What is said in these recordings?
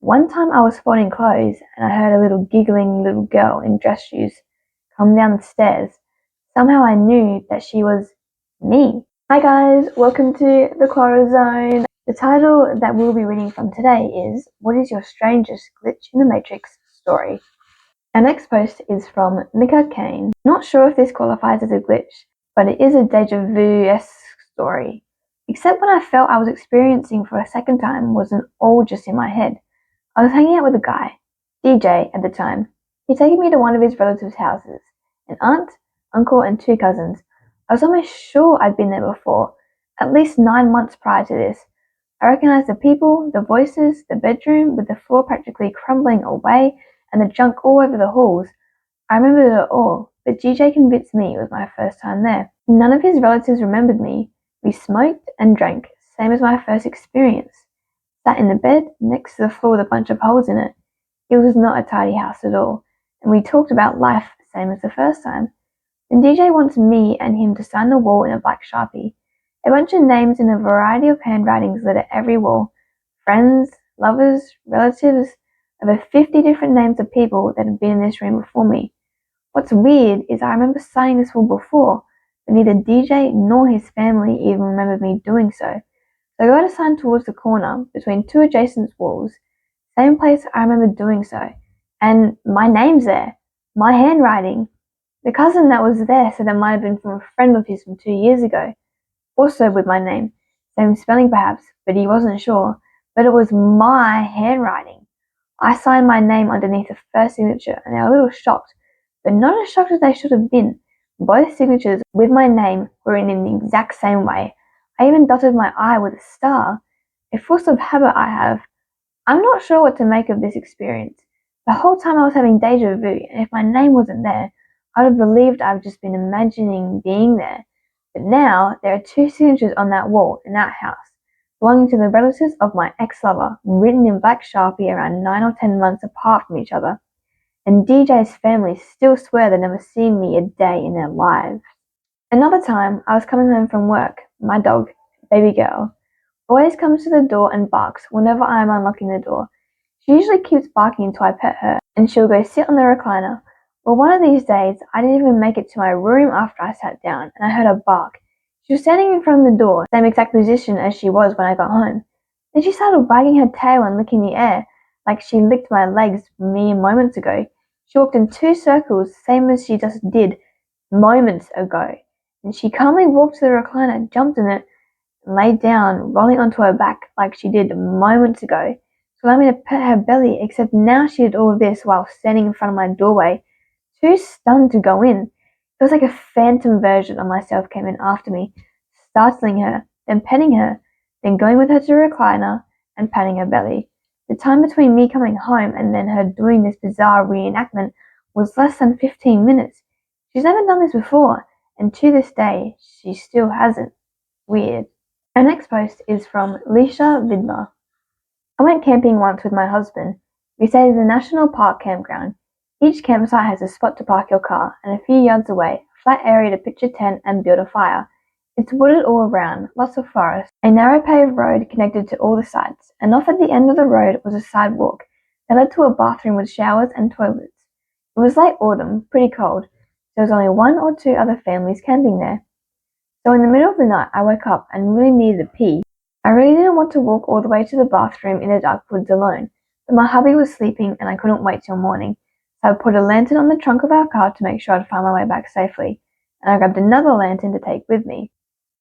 One time I was folding clothes and I heard a little giggling little girl in dress shoes come down the stairs. Somehow I knew that she was me. Hi guys, welcome to the Quora Zone. The title that we'll be reading from today is What is your strangest glitch in the Matrix story? Our next post is from Mika Kane. Not sure if this qualifies as a glitch, but it is a deja vu-esque story. Except when I felt I was experiencing for a second time wasn't all just in my head. I was hanging out with a guy, DJ at the time. He'd taken me to one of his relatives' houses, an aunt, uncle and 2 cousins. I was almost sure I'd been there before, at least 9 months prior to this. I recognized the people, the voices, the bedroom with the floor practically crumbling away and the junk all over the halls. I remembered it all, but DJ convinced me it was my first time there. None of his relatives remembered me. We smoked and drank, same as my first experience. Sat in the bed next to the floor with a bunch of holes in it. It was not a tidy house at all, and we talked about life same as the first time. Then DJ wants me and him to sign the wall in a black Sharpie. A bunch of names in a variety of handwritings litter every wall. Friends, lovers, relatives, over 50 different names of people that had been in this room before me. What's weird is I remember signing this wall before, but neither DJ nor his family even remembered me doing so. So I got assigned towards the corner between 2 adjacent walls, same place I remember doing so, and my name's there, my handwriting. The cousin that was there said it might have been from a friend of his from 2 years ago, also with my name, same spelling perhaps, but he wasn't sure, but it was my handwriting. I signed my name underneath the first signature and they were a little shocked, but not as shocked as they should have been. Both signatures with my name were in the exact same way. I even dotted my I with a star, a force of habit I have. I'm not sure what to make of this experience. The whole time I was having deja vu, and if my name wasn't there, I would have believed I've just been imagining being there. But now, there are 2 signatures on that wall in that house, belonging to the relatives of my ex-lover, written in black Sharpie around 9 or 10 months apart from each other. And DJ's family still swear they've never seen me a day in their lives. Another time, I was coming home from work. My dog, baby girl, always comes to the door and barks whenever I am unlocking the door. She usually keeps barking until I pet her, and she'll go sit on the recliner. Well, one of these days, I didn't even make it to my room after I sat down, and I heard her bark. She was standing in front of the door, same exact position as she was when I got home. Then she started wagging her tail and licking the air, like she licked my legs mere moments ago. She walked in 2 circles, same as she just did moments ago. And she calmly walked to the recliner, jumped in it, and laid down, rolling onto her back like she did moments ago, to allow me to pet her belly, except now she did all of this while standing in front of my doorway, too stunned to go in. It was like a phantom version of myself came in after me, startling her, then petting her, then going with her to the recliner and patting her belly. The time between me coming home and then her doing this bizarre reenactment was less than 15 minutes. She's never done this before, and to this day, she still hasn't. Weird. Our next post is from Lisha Vidler. I went camping once with my husband. We stayed at a national park campground. Each campsite has a spot to park your car, and a few yards away, a flat area to pitch a tent and build a fire. It's wooded all around, lots of forest, a narrow paved road connected to all the sites, and off at the end of the road was a sidewalk that led to a bathroom with showers and toilets. It was late autumn, pretty cold. There was only 1 or 2 other families camping there. So in the middle of the night, I woke up and really needed a pee. I really didn't want to walk all the way to the bathroom in the dark woods alone, but my hubby was sleeping and I couldn't wait till morning. So I put a lantern on the trunk of our car to make sure I'd find my way back safely, and I grabbed another lantern to take with me.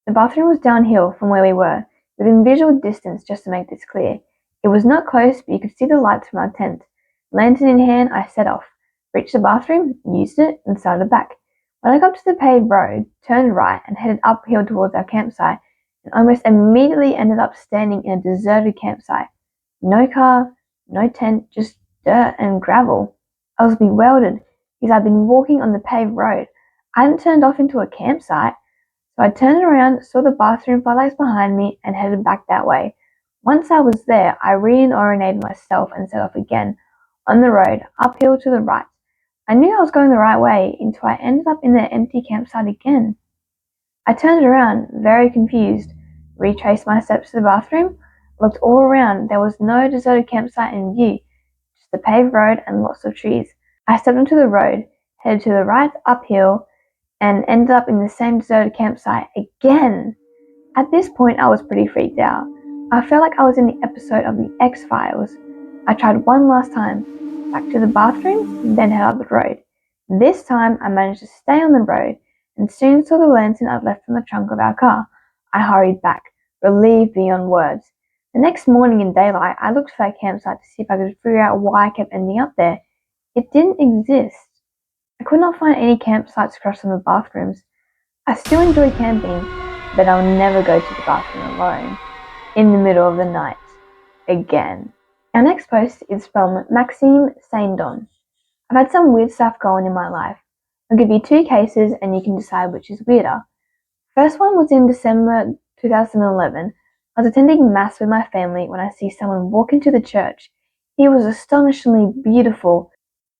The bathroom was downhill from where we were, within visual distance just to make this clear. It was not close, but you could see the lights from our tent. Lantern in hand, I set off, reached the bathroom, used it, and started back. When I got to the paved road, turned right and headed uphill towards our campsite, and almost immediately ended up standing in a deserted campsite. No car, no tent, just dirt and gravel. I was bewildered because I'd been walking on the paved road. I hadn't turned off into a campsite. So I turned around, saw the bathroom floodlights behind me, and headed back that way. Once I was there, I reorientated myself and set off again, on the road, uphill to the right. I knew I was going the right way until I ended up in the empty campsite again. I turned around, very confused, retraced my steps to the bathroom. I looked all around. There was no deserted campsite in view, just a paved road and lots of trees. I stepped onto the road, headed to the right uphill, and ended up in the same deserted campsite again. At this point, I was pretty freaked out. I felt like I was in the episode of The X-Files. I tried one last time, back to the bathroom, then head up the road. This time, I managed to stay on the road and soon saw the lantern I'd left in the trunk of our car. I hurried back, relieved beyond words. The next morning in daylight, I looked for a campsite to see if I could figure out why I kept ending up there. It didn't exist. I could not find any campsites across from the bathrooms. I still enjoy camping, but I'll never go to the bathroom alone in the middle of the night again. Our next post is from Maxime Saindon. I've had some weird stuff going in my life. I'll give you two cases and you can decide which is weirder. First one was in December 2011. I was attending Mass with my family when I see someone walk into the church. He was astonishingly beautiful,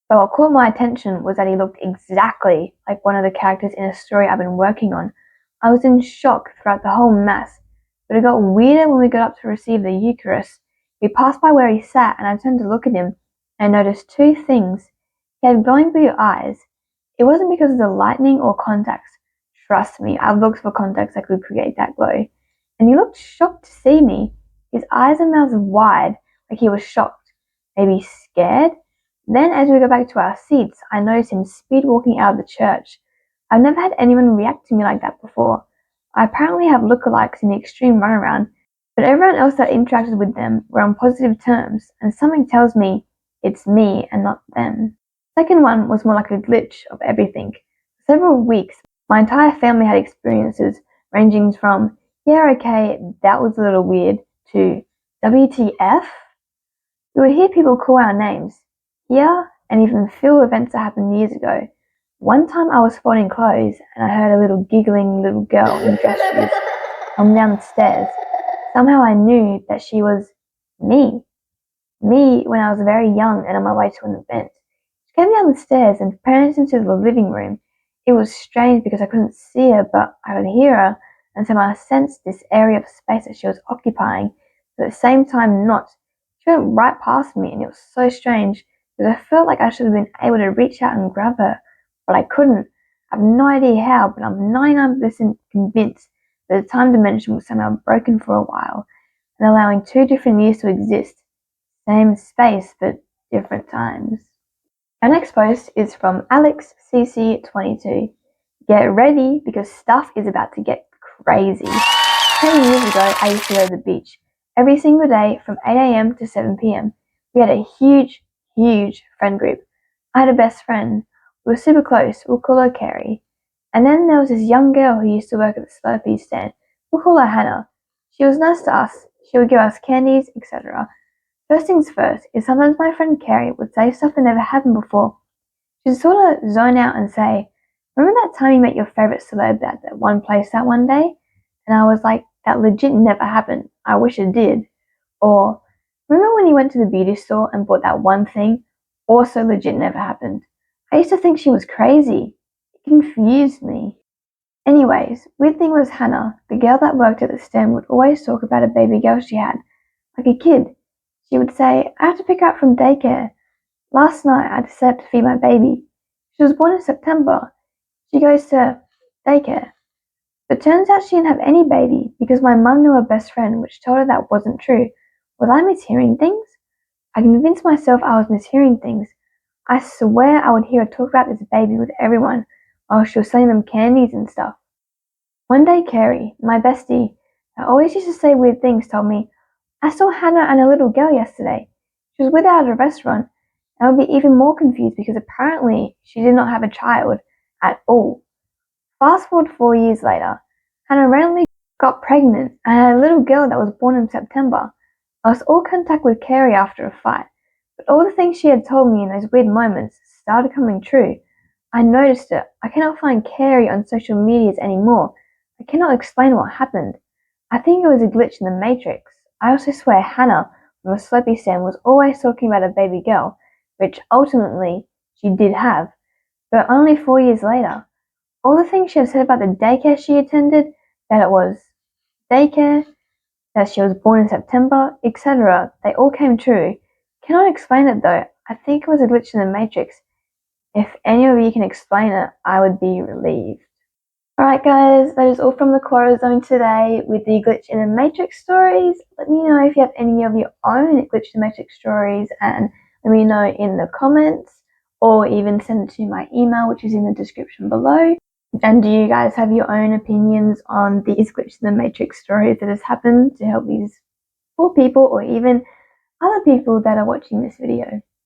but what caught my attention was that he looked exactly like one of the characters in a story I've been working on. I was in shock throughout the whole Mass, but it got weirder when we got up to receive the Eucharist. We passed by where he sat and I turned to look at him and noticed two things. He had glowing blue eyes. It wasn't because of the lightning or contacts. Trust me, I've looked for contacts that could create that glow. And he looked shocked to see me. His eyes and mouth wide, like he was shocked. Maybe scared? Then as we got back to our seats, I noticed him speed walking out of the church. I've never had anyone react to me like that before. I apparently have lookalikes in the extreme runaround, but everyone else that interacted with them were on positive terms, and something tells me it's me and not them. The second one was more like a glitch of everything. For several weeks, my entire family had experiences ranging from, yeah, okay, that was a little weird, to WTF? We would hear people call our names, hear and even feel events that happened years ago. One time I was folding clothes and I heard a little giggling little girl in dress shoes come down the stairs. Somehow I knew that she was me. Me when I was very young and on my way to an event. She came down the stairs and pranced into the living room. It was strange because I couldn't see her, but I could hear her, and somehow I sensed this area of space that she was occupying, but at the same time not. She went right past me, and it was so strange because I felt like I should have been able to reach out and grab her, but I couldn't. I have no idea how, but I'm 99% convinced that the time dimension was somehow broken for a while and allowing two different years to exist. Same space, but different times. Our next post is from AlexCC22. Get ready because stuff is about to get crazy. 10 years ago, I used to go to the beach every single day from 8 a.m. to 7 p.m. We had a huge friend group. I had a best friend. We were super close. We'll call her Carrie. And then there was this young girl who used to work at the Slurpee stand. We'll call her Hannah. She was nice to us. She would give us candies, etc. First things first is sometimes my friend Carrie would say stuff that never happened before. She'd sort of zone out and say, remember that time you met your favorite celeb at that one place that one day? And I was like, that legit never happened. I wish it did. Or, remember when you went to the beauty store and bought that one thing? Also legit never happened. I used to think she was crazy. It confused me. Anyways, weird thing was Hannah, the girl that worked at the stand, would always talk about a baby girl she had, like a kid. She would say, I have to pick her up from daycare. Last night I had to set up to feed my baby. She was born in September. She goes to daycare. But turns out she didn't have any baby because my mum knew her best friend, which told her that wasn't true. Was I mishearing things? I convinced myself I was mishearing things. I swear I would hear her talk about this baby with everyone while she was selling them candies and stuff. One day Carrie, my bestie, that always used to say weird things, told me, I saw Hannah and a little girl yesterday. She was with her at a restaurant, and I would be even more confused because apparently she did not have a child at all. Fast forward 4 years later, Hannah randomly got pregnant and had a little girl that was born in September. I lost all contact with Carrie after a fight, but all the things she had told me in those weird moments started coming true. I noticed it. I cannot find Carrie on social medias anymore. I cannot explain what happened. I think it was a glitch in the Matrix. I also swear Hannah from a Slurpee stand was always talking about a baby girl, which ultimately she did have, but only 4 years later. All the things she had said about the daycare she attended, that it was daycare, that she was born in September, etc. They all came true. Cannot explain it though. I think it was a glitch in the matrix. If any of you can explain it, I would be relieved. Alright guys, that is all from the Quora Zone today with the glitch in the matrix stories. Let me know if you have any of your own glitch in the matrix stories, and let me know in the comments, or even send it to my email, which is in the description below. And do you guys have your own opinions on these glitch in the matrix stories that has happened to help these poor people, or even other people that are watching this video?